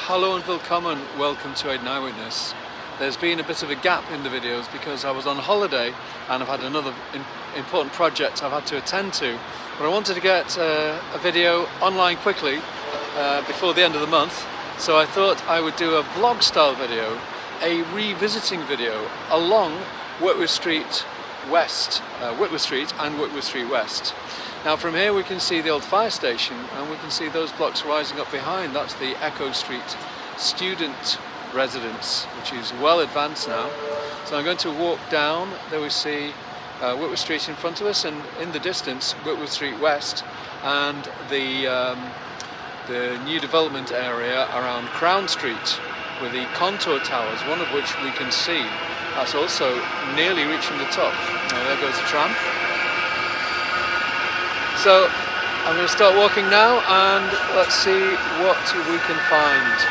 Hello and welcome to AidanEyewitness. There's been a bit of a gap in the videos because I was on holiday and I've had another important project I've had to attend to. But I wanted to get a video online quickly before the end of the month, so I thought I would do a vlog style video, a revisiting video along Whitworth Street West, Whitworth Street and Whitworth Street West. Now from here we can see the old fire station and we can see those blocks rising up behind. That's the Echo Street student residence, which is well advanced now. So I'm going to walk down. There we see Whitworth Street in front of us, and in the distance Whitworth Street West and the new development area around Crown Street with the contour towers, one of which we can see. That's also nearly reaching the top. Now there goes the tram. So I'm going to start walking now and let's see what we can find.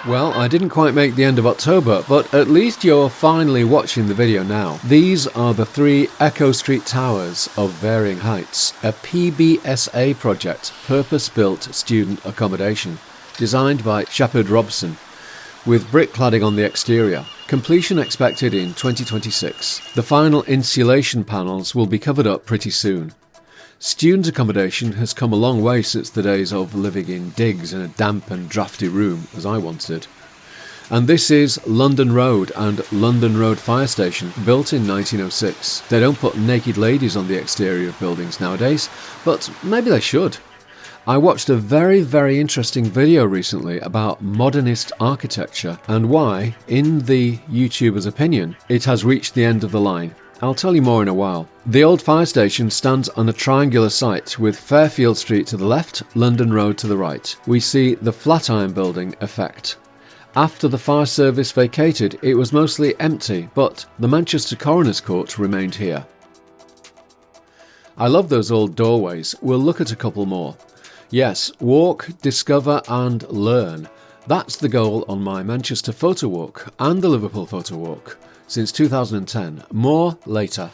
Well, I didn't quite make the end of October, but at least you're finally watching the video now. These are the 3 Echo Street towers of varying heights, a PBSA project, purpose-built student accommodation, designed by Shepherd Robson, with brick cladding on the exterior. Completion expected in 2026. The final insulation panels will be covered up pretty soon. Student accommodation has come a long way since the days of living in digs in a damp and drafty room, as I once did. And this is London Road and London Road Fire Station, built in 1906. They don't put naked ladies on the exterior of buildings nowadays, but maybe they should. I watched a very interesting video recently about modernist architecture and why, in the YouTuber's opinion, it has reached the end of the line. I'll tell you more in a while. The old fire station stands on a triangular site with Fairfield Street to the left, London Road to the right. We see the Flatiron Building effect. After the fire service vacated, it was mostly empty, but the Manchester Coroner's Court remained here. I love those old doorways. We'll look at a couple more. Yes, walk, discover and learn. That's the goal on my Manchester photo walk and the Liverpool photo walk since 2010. More later.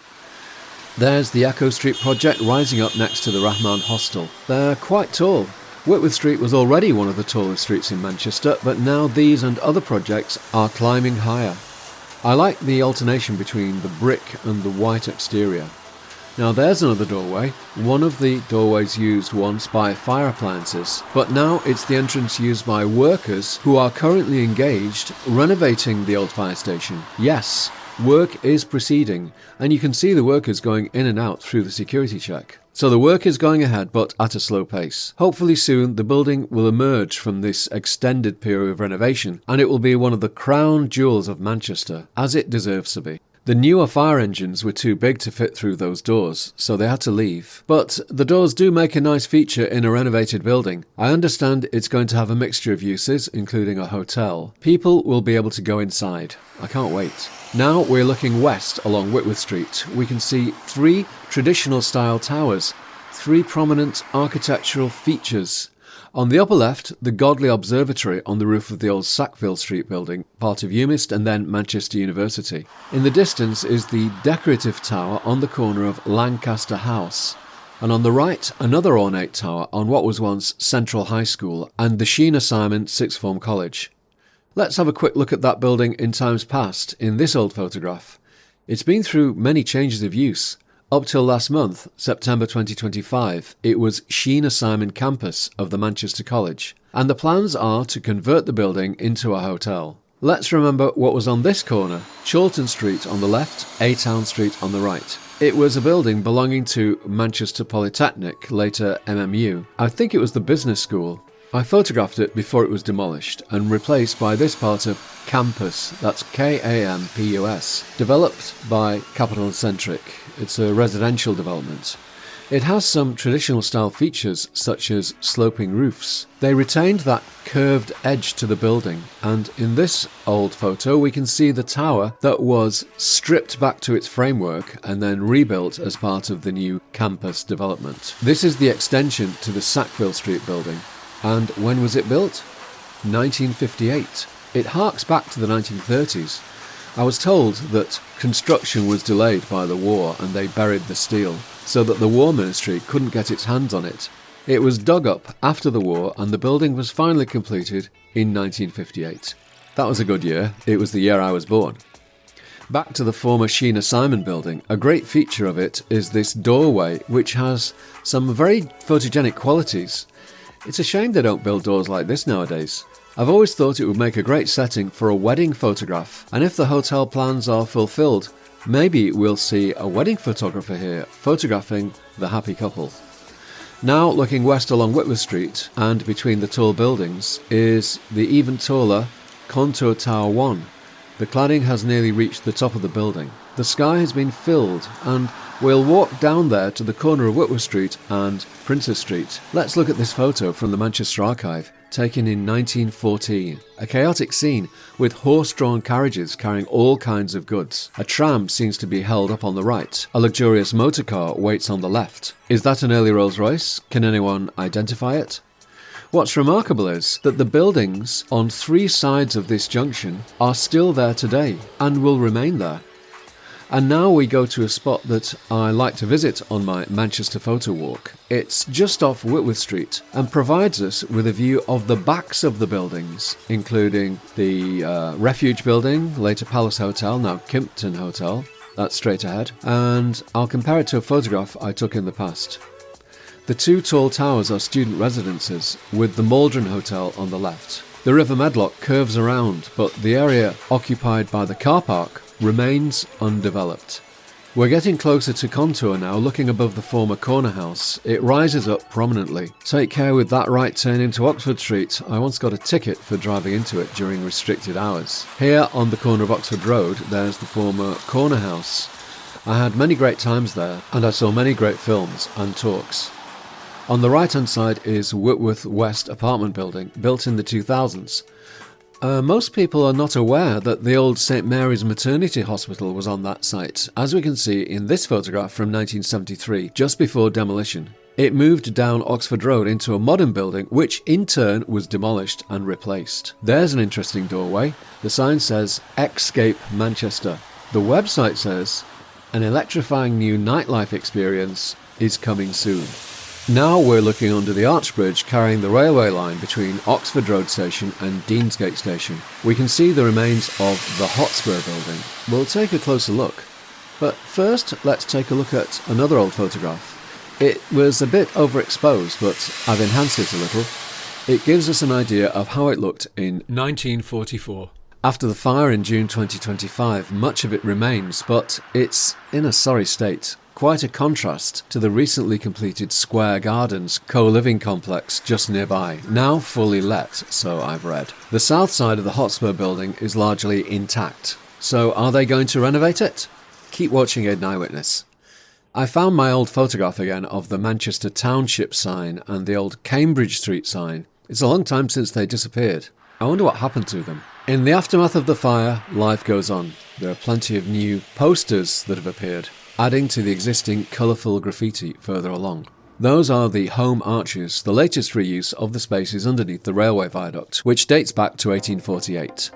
There's the Echo Street project rising up next to the Rahman Hostel. They're quite tall. Whitworth Street was already one of the tallest streets in Manchester, but now these and other projects are climbing higher. I like the alternation between the brick and the white exterior. Now there's another doorway, one of the doorways used once by fire appliances, but now it's the entrance used by workers who are currently engaged renovating the old fire station. Yes, work is proceeding, and you can see the workers going in and out through the security check. So the work is going ahead, but at a slow pace. Hopefully soon the building will emerge from this extended period of renovation, and it will be one of the crown jewels of Manchester, as it deserves to be. The newer fire engines were too big to fit through those doors, so they had to leave. But the doors do make a nice feature in a renovated building. I understand it's going to have a mixture of uses, including a hotel. People will be able to go inside. I can't wait. Now we're looking west along Whitworth Street. We can see 3 traditional style towers, 3 prominent architectural features. On the upper left, the Godley Observatory on the roof of the old Sackville Street building, part of UMIST and then Manchester University. In the distance is the decorative tower on the corner of Lancaster House. And on the right, another ornate tower on what was once Central High School and the Sheena Simon Sixth Form College. Let's have a quick look at that building in times past in this old photograph. It's been through many changes of use. Up till last month, September 2025, it was Sheena Simon campus of the Manchester College, and the plans are to convert the building into a hotel. Let's remember what was on this corner: Chorlton Street on the left, A-Town Street on the right. It was a building belonging to Manchester Polytechnic, later MMU. I think it was the business school. I photographed it before it was demolished and replaced by this part of Campus, that's K-A-M-P-U-S, developed by Capital Centric. It's a residential development. It has some traditional style features such as sloping roofs. They retained that curved edge to the building, and in this old photo we can see the tower that was stripped back to its framework and then rebuilt as part of the new campus development. This is the extension to the Sackville Street building. And when was it built? 1958. It harks back to the 1930s. I was told that construction was delayed by the war and they buried the steel, so that the War Ministry couldn't get its hands on it. It was dug up after the war and the building was finally completed in 1958. That was a good year. It was the year I was born. Back to the former Sheena Simon building, a great feature of it is this doorway which has some very photogenic qualities. It's a shame they don't build doors like this nowadays. I've always thought it would make a great setting for a wedding photograph, and if the hotel plans are fulfilled, maybe we'll see a wedding photographer here photographing the happy couple. Now looking west along Whitworth Street and between the tall buildings is the even taller Contour Tower 1. The cladding has nearly reached the top of the building. The sky has been filled and we'll walk down there to the corner of Whitworth Street and Princess Street. Let's look at this photo from the Manchester Archive, taken in 1914. A chaotic scene with horse-drawn carriages carrying all kinds of goods. A tram seems to be held up on the right. A luxurious motor car waits on the left. Is that an early Rolls-Royce? Can anyone identify it? What's remarkable is that the buildings on 3 sides of this junction are still there today and will remain there. And now we go to a spot that I like to visit on my Manchester photo walk. It's just off Whitworth Street and provides us with a view of the backs of the buildings, including the Refuge Building, later Palace Hotel, now Kimpton Hotel, that's straight ahead, and I'll compare it to a photograph I took in the past. The 2 tall towers are student residences, with the Maldron Hotel on the left. The River Medlock curves around, but the area occupied by the car park remains undeveloped. We're getting closer to Contour now, looking above the former corner house. It rises up prominently. Take care with that right turn into Oxford Street. I once got a ticket for driving into it during restricted hours. Here on the corner of Oxford Road, there's the former corner house. I had many great times there, and I saw many great films and talks. On the right-hand side is Whitworth West apartment building, built in the 2000s. Most people are not aware that the old St Mary's Maternity Hospital was on that site, as we can see in this photograph from 1973, just before demolition. It moved down Oxford Road into a modern building, which in turn was demolished and replaced. There's an interesting doorway. The sign says, Escape Manchester. The website says, an electrifying new nightlife experience is coming soon. Now we're looking under the arch bridge carrying the railway line between Oxford Road Station and Deansgate Station. We can see the remains of the Hotspur building. We'll take a closer look. But first, let's take a look at another old photograph. It was a bit overexposed, but I've enhanced it a little. It gives us an idea of how it looked in 1944. After the fire in June 2025, much of it remains, but it's in a sorry state. Quite a contrast to the recently completed Square Gardens co-living complex just nearby, now fully let, so I've read. The south side of the Hotspur building is largely intact. So are they going to renovate it? Keep watching AidanEyewitness. I found my old photograph again of the Manchester Township sign and the old Cambridge Street sign. It's a long time since they disappeared. I wonder what happened to them. In the aftermath of the fire, life goes on. There are plenty of new posters that have appeared, adding to the existing colourful graffiti further along. Those are the home arches, the latest reuse of the spaces underneath the railway viaduct, which dates back to 1848.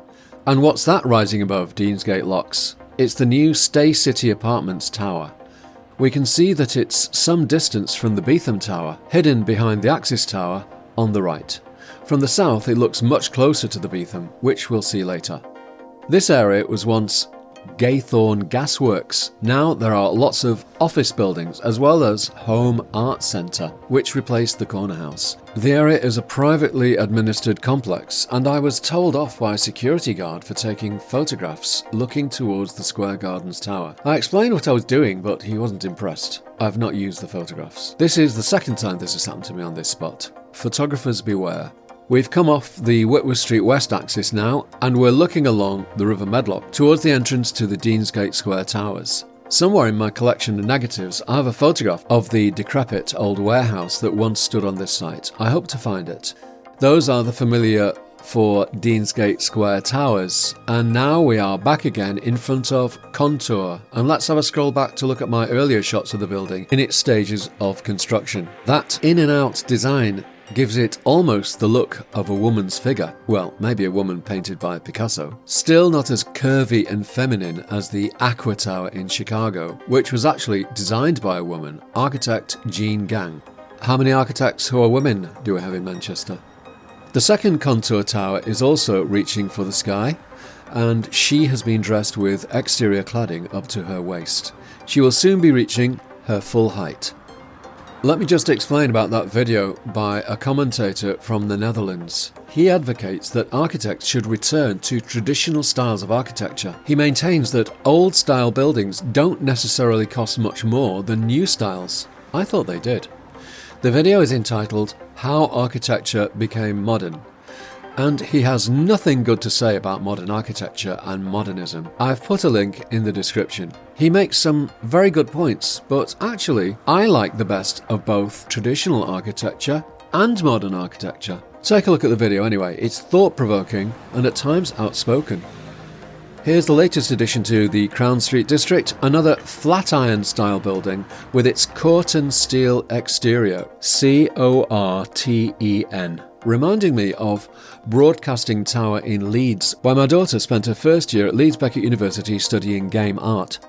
And what's that rising above Deansgate Locks? It's the new Stay City Apartments tower. We can see that it's some distance from the Beetham Tower, hidden behind the Axis Tower on the right. From the south it looks much closer to the Beetham, which we'll see later. This area was once Gaythorne Gasworks. Now there are lots of office buildings as well as Home Art Centre, which replaced the corner house. The area is a privately administered complex, and I was told off by a security guard for taking photographs looking towards the Square Gardens Tower. I explained what I was doing, but he wasn't impressed. I've not used the photographs. This is the second time this has happened to me on this spot. Photographers beware. We've come off the Whitworth Street West axis now, and we're looking along the River Medlock towards the entrance to the Deansgate Square Towers. Somewhere in my collection of negatives, I have a photograph of the decrepit old warehouse that once stood on this site. I hope to find it. Those are the familiar 4 Deansgate Square Towers, and now we are back again in front of Contour, and let's have a scroll back to look at my earlier shots of the building in its stages of construction. That in and out design gives it almost the look of a woman's figure. Well, maybe a woman painted by Picasso. Still not as curvy and feminine as the Aqua Tower in Chicago, which was actually designed by a woman, architect Jean Gang. How many architects who are women do we have in Manchester? The second contour tower is also reaching for the sky, and she has been dressed with exterior cladding up to her waist. She will soon be reaching her full height. Let me just explain about that video by a commentator from the Netherlands. He advocates that architects should return to traditional styles of architecture. He maintains that old style buildings don't necessarily cost much more than new styles. I thought they did. The video is entitled How Architecture Became Modern, and he has nothing good to say about modern architecture and modernism. I've put a link in the description. He makes some very good points, but actually I like the best of both traditional architecture and modern architecture. Take a look at the video anyway. It's thought-provoking and at times outspoken. Here's the latest addition to the Crown Street district, another Flatiron style building with its Corten steel exterior, C-O-R-T-E-N. Reminding me of Broadcasting Tower in Leeds, where my daughter spent her first year at Leeds Beckett University studying game art.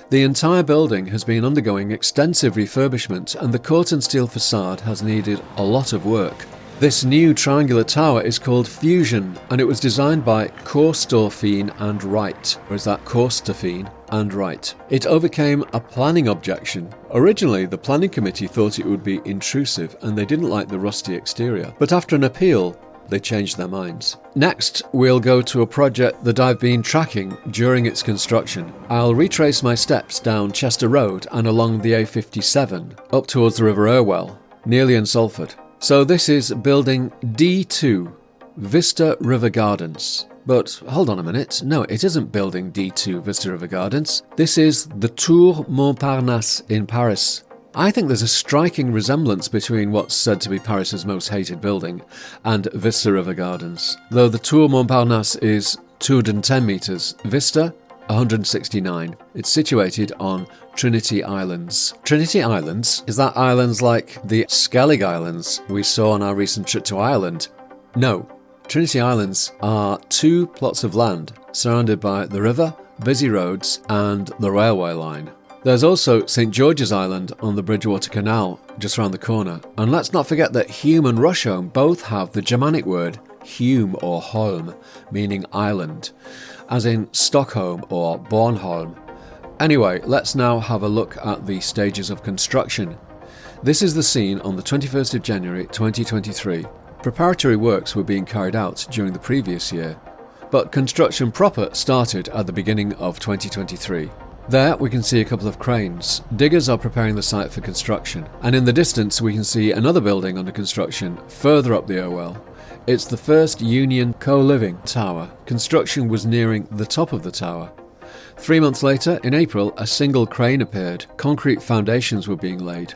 The entire building has been undergoing extensive refurbishment and the Corten steel facade has needed a lot of work. This new triangular tower is called Fusion and it was designed by Korstorffin and Wright, or is that Korstorffin and Wright? It overcame a planning objection. Originally, the planning committee thought it would be intrusive and they didn't like the rusty exterior, but after an appeal, they changed their minds. Next, we'll go to a project that I've been tracking during its construction. I'll retrace my steps down Chester Road and along the A57 up towards the River Irwell, nearly in Salford. So this is building D2, Vista River Gardens. But hold on a minute, no, it isn't building D2 Vista River Gardens. This is the Tour Montparnasse in Paris. I think there's a striking resemblance between what's said to be Paris's most hated building and Vista River Gardens. Though the Tour Montparnasse is 210 metres, Vista 169. It's situated on Trinity Islands. Trinity Islands? Is that islands like the Skellig Islands we saw on our recent trip to Ireland? No. Trinity Islands are two plots of land surrounded by the river, busy roads and the railway line. There's also St George's Island on the Bridgewater Canal just round the corner. And let's not forget that Hume and Rusholme both have the Germanic word Hume or Holm, meaning island, as in Stockholm or Bornholm. Anyway, let's now have a look at the stages of construction. This is the scene on the 21st of January 2023. Preparatory works were being carried out during the previous year, but construction proper started at the beginning of 2023. There we can see a couple of cranes. Diggers are preparing the site for construction, and in the distance we can see another building under construction further up the Irwell. It's the first Union co-living tower. Construction was nearing the top of the tower. 3 months later, in April, a single crane appeared. Concrete foundations were being laid.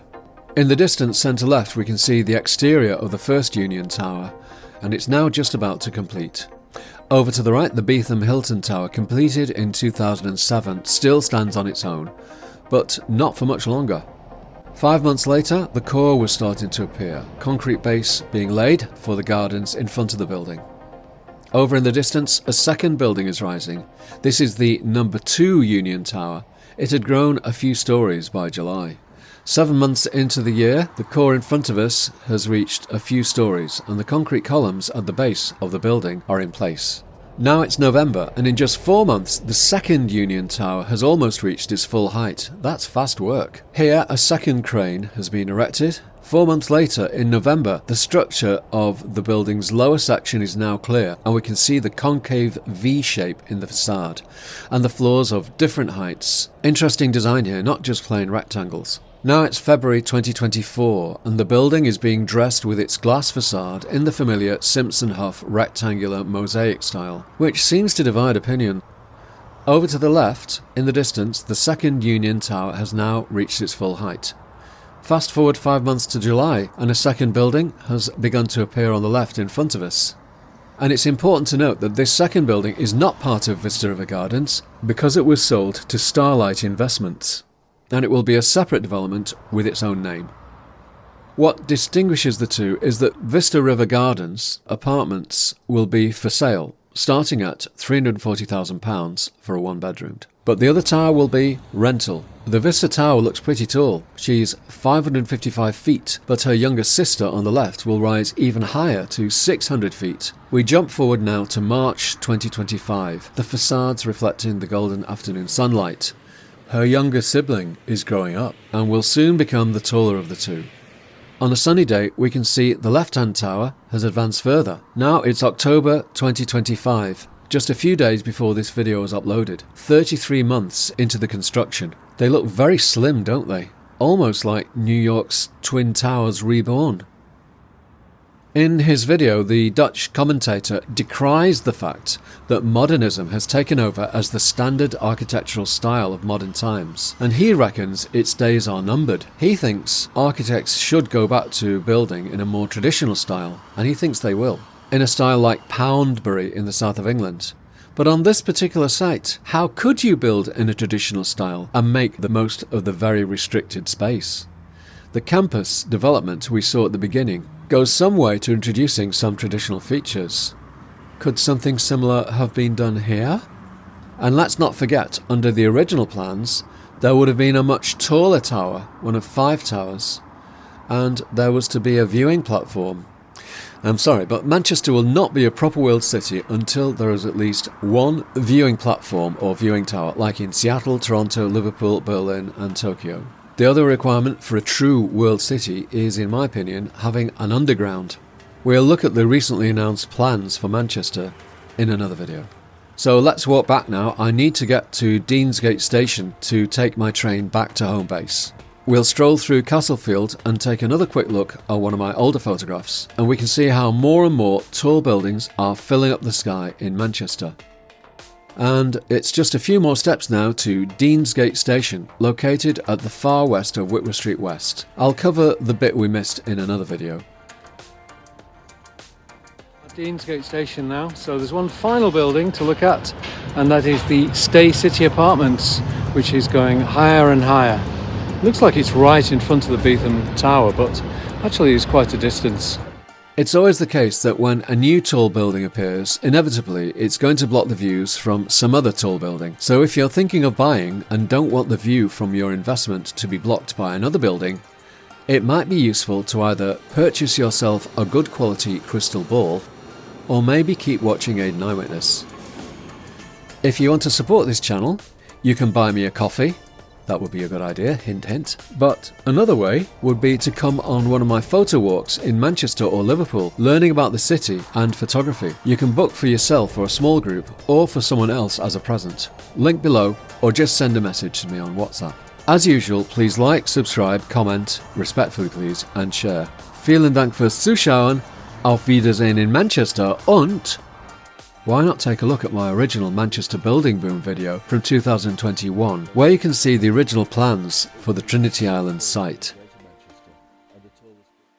In the distance centre left we can see the exterior of the first Union Tower, and it's now just about to complete. Over to the right, the Beetham Hilton Tower, completed in 2007, still stands on its own, but not for much longer. 5 months later, the core was starting to appear, concrete base being laid for the gardens in front of the building. Over in the distance, a second building is rising. This is the number 2 Union Tower. It had grown a few stories by July. 7 months into the year, the core in front of us has reached a few stories and the concrete columns at the base of the building are in place. Now it's November and in just 4 months the second Union Tower has almost reached its full height. That's fast work. Here a second crane has been erected. 4 months later, in November, the structure of the building's lower section is now clear and we can see the concave V shape in the facade and the floors of different heights. Interesting design here, not just plain rectangles. Now it's February 2024 and the building is being dressed with its glass facade in the familiar Simpson Hough rectangular mosaic style, which seems to divide opinion. Over to the left, in the distance, the second Union Tower has now reached its full height. Fast forward 5 months to July and a second building has begun to appear on the left in front of us. And it's important to note that this second building is not part of Vista River Gardens because it was sold to Starlight Investments, and it will be a separate development with its own name. What distinguishes the two is that Vista River Gardens apartments will be for sale, starting at £340,000 for a one-bedroomed. But the other tower will be rental. The Vista Tower looks pretty tall. She's 555 feet, but her younger sister on the left will rise even higher to 600 feet. We jump forward now to March 2025, the facades reflecting the golden afternoon sunlight. Her younger sibling is growing up and will soon become the taller of the two. On a sunny day, we can see the left-hand tower has advanced further. Now it's October 2025. Just a few days before this video was uploaded, 33 months into the construction. They look very slim, don't they? Almost like New York's Twin Towers reborn. In his video, the Dutch commentator decries the fact that modernism has taken over as the standard architectural style of modern times, and he reckons its days are numbered. He thinks architects should go back to building in a more traditional style, and he thinks they will, in a style like Poundbury in the south of England. But on this particular site, how could you build in a traditional style and make the most of the very restricted space? The campus development we saw at the beginning goes some way to introducing some traditional features. Could something similar have been done here? And let's not forget, under the original plans, there would have been a much taller tower, one of 5 towers, and there was to be a viewing platform. I'm sorry, but Manchester will not be a proper world city until there is at least one viewing platform or viewing tower, like in Seattle, Toronto, Liverpool, Berlin and Tokyo. The other requirement for a true world city is, in my opinion, having an underground. We'll look at the recently announced plans for Manchester in another video. So let's walk back now. I need to get to Deansgate Station to take my train back to home base. We'll stroll through Castlefield and take another quick look at one of my older photographs, and we can see how more and more tall buildings are filling up the sky in Manchester. And it's just a few more steps now to Deansgate Station, located at the far west of Whitworth Street West. I'll cover the bit we missed in another video. Deansgate Station now, so there's one final building to look at, and that is the Stay City Apartments, which is going higher and higher. Looks like it's right in front of the Beetham Tower, but actually it's quite a distance. It's always the case that when a new tall building appears, inevitably it's going to block the views from some other tall building. So if you're thinking of buying and don't want the view from your investment to be blocked by another building, it might be useful to either purchase yourself a good quality crystal ball, or maybe keep watching AidanEyewitness. If you want to support this channel, you can buy me a coffee. That would be a good idea, hint hint. But another way would be to come on one of my photo walks in Manchester or Liverpool, learning about the city and photography. You can book for yourself or a small group, or for someone else as a present. Link below, or just send a message to me on WhatsApp. As usual, please like, subscribe, comment, respectfully please, and share. Vielen Dank fürs Zuschauen, auf Wiedersehen in Manchester und... Why not take a look at my original Manchester building boom video from 2021, where you can see the original plans for the Trinity Island site.